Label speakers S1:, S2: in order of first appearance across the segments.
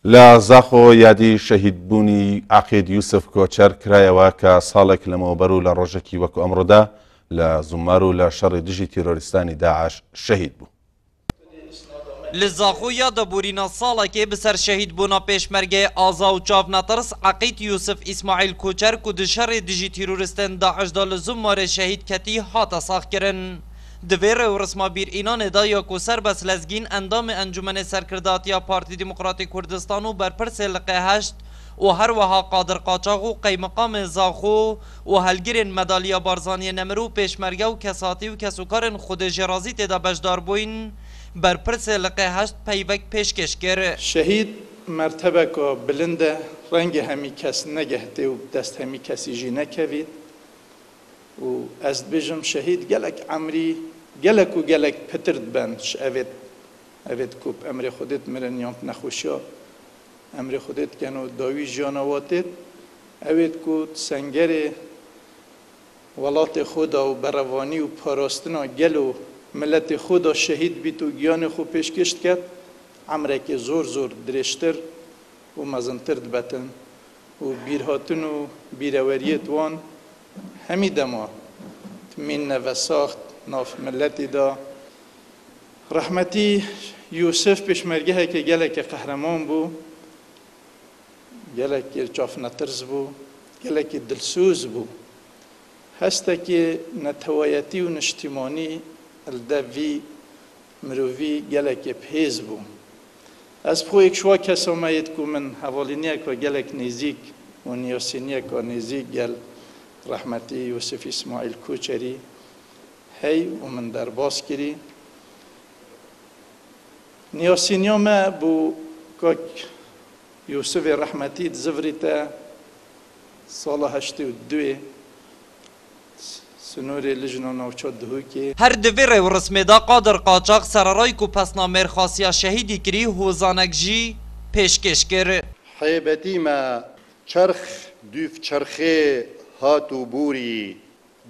S1: لە زاخۆ یادی شەهیدبوونی عەقید یوسف کۆچەر کرایەوە کە ساڵێک لەمەوبەر و لە ڕۆژێکی وەکو ئەمڕۆدا لە زومار و لە شەڕی دژی تیرۆریستانی داعش شەهید بوو.
S2: li Zaxo ya daborîna salekê bi ser şehîdbûna pêşmergeyê Aza û Çavnetirs Eqîd Yusuf İsmaîl Koçer ku di şerê dijî teroristên Daişda li Zumarê şehîd ketî hate saxkirin. Di vê rewresma bîrînanê da ya ku serbest lezgîn endamê Encûmenê Serkirdatiya Partî Demokratîk Kurdistan û berpirsê li Qeheşt û her wiha Qadir Qaçax û qeymeqamê Zaxo û helgirên Medalya Barzaniyê Nemirû pêşmerge û kesatî û kesûkarên xwedêjêrazî tê de bejdar bûyîn. برپرسê li Qeheşt peyvek pêşkêş kir.
S3: Şehîd mertebeka bilind e, rengê hemî kes negehtiye û dest hemî kesî jî nekevît û ez dibêjim şehîd gelek emrî gelek û gelek pitir diben ji evê ku emrê Xwedê mirin yan nexweşiya emrê Xwedê dikin û dawî jiyana watê evê ku sengerê welatê xwe da û berevanî û parastina gel û milletê xwe da şehîd bît û giyanê xwe pêşkêş diket emrekê zor zor dirêjtir û mezintir dibetin û bîrhatin û bîreweriyê wan hemî dema timîne vesaxt nav milletê da rehmetî Yusuf pêşmergehekê gelekê qehreman bû gelekê çavnetirs bû gelekê dilsûz bû hestekê netewayetî û niştîmanî elde vî mirovî gelekê pêz bû. Ez xwe yek şwa kesa me yê ku min hevalîniyeka gelek nêzik û niyasîniyeka nêzik gel rehmetî Yusuf İsmaîl Koçerî hey û min derbas kirî. Niyasîniya me bû kak Yusufê rehmetî di zivirî te sala 82
S2: Her di vê rewresmê da Qadir Qaçax sererayî ku pesnamêrxasiya şehîdî kirî hozanek jî pêşkêş kir.
S4: Heybetî me çerx dûf çerxê hat û bûrî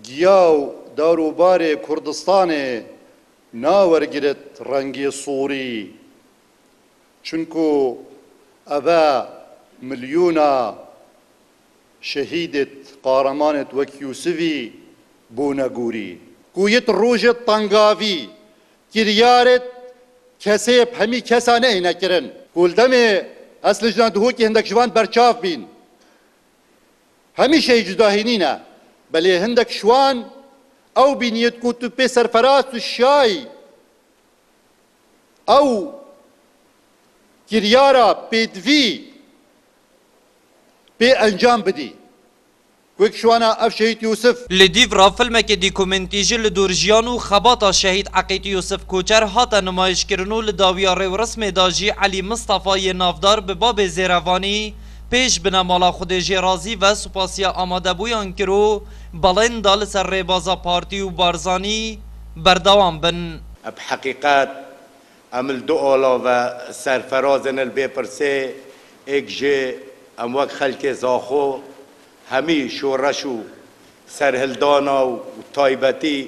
S4: giyaw darûbarê Kurdistanê nawergirit rengê sûrî çunku ev e milyûna şehîdê qahremanê wek Yusufî بونگوری کویت روجت تنگاوی کریارت کسب همی کسانه نکرن کولدمه اصل جان دهو که هندک جوان برچاف بین همیشه جداهینینه بله هندک شوان او بینیت کو تو پی سرفراز تو شای او کریارا پیدوی پی انجام بدی وەک شوانە ئەف شەهید یوسف
S2: li dîvra filmekê dîkumentî jî li Dorjiyan û xebata şehîd Eqîd Yusuf Koçer hate nimayişkirin û li dawiya rêwresmê da jî Elî Mistafayê navdar bi babê zêrevanî pêş binemala xwedêjêrazî ve supasiya amadebûyan kir û belên da li ser rêbaza partî û barzanî berdewam bin.
S5: Bi heqîqet em li du ala ve serferazên li bêpirsê êk jê em wek xelkê Zaxo hemî şoreş û serhildana û taybetî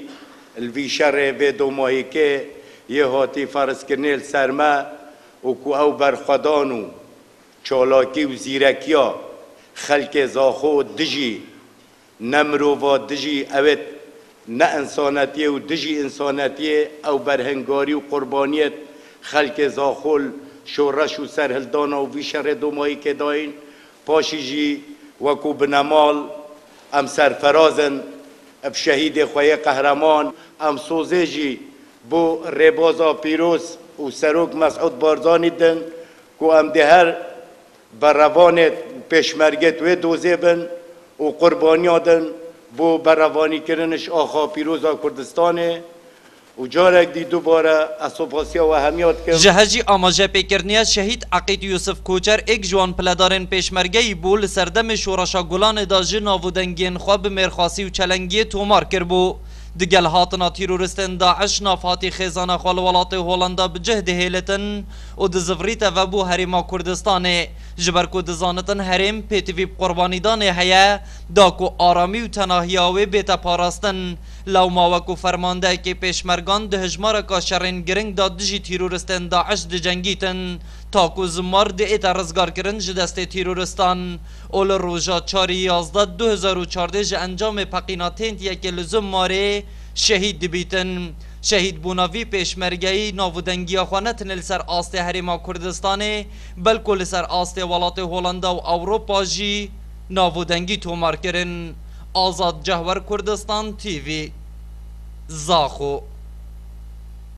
S5: li vî şerê vê domahîkê yê hatî ferskirinê li ser me û ku ew berxwedan û çalakî û zîrekiya xelkê Zaxo dijî ne mirova dijî evê ne insanetiyê û dijî insanetiyê ew berhengarî û qurbaniyet xelkê Zaxo şoreş û serhildana û vî şerê domahîkê dayîn paşî jî وەکو بنەماڵ ئەم سەرفەرازن ئەف شەهیدê xwe yê qehreman ئەم sozê jî بۆ rêbaza pîroz û serok Mesûd Barzanî din ku em dê her berevanê pêşmerge wê dozê bin û qurbaniya din بۆ berevanîkiriniş axa pîroza Kurdistanê û carek dî dubare ez sopasiya we hemiyat dikim.
S2: Ji hejî amajepêkiriniya şehîd Eqîd Yusuf Koçer êk ji wan piledarên pêşmergeyî bû li ser demê şoreşa Gulanê da ji navûdengiyên xwe bi mêrxasî û çelengiyê tomar kirbû. Di gel hatina teroristên Daeş navhatî xêzana xwe li welatê Holanda bi cih dihêlitin û di zivirî te vebû herêma Kurdistanê ji ber ku dizanitin herêm pêtivî qurbanîdanê heye da ku aramî û tenahiya wê bête parastin lewma wekû fermandeyekê pêşmergan di hejmareka şerên giring da dijî teroristên Daeş dicengîtin تاکو زمار ده ایتا رزگار کرن جدست تیرورستان اول روژا 4/11/2014 جه انجام پقیناتین یکی لزماره شهید دبیتن. شهید بوناوی پیشمرگی ناودنگی خوانتن لسر آسته هریما کردستانه بلکو لسر آسته ولات هولندا و اوروپا جی ناودنگی تومار کرن. آزاد جهور کردستان تیوی زاخو.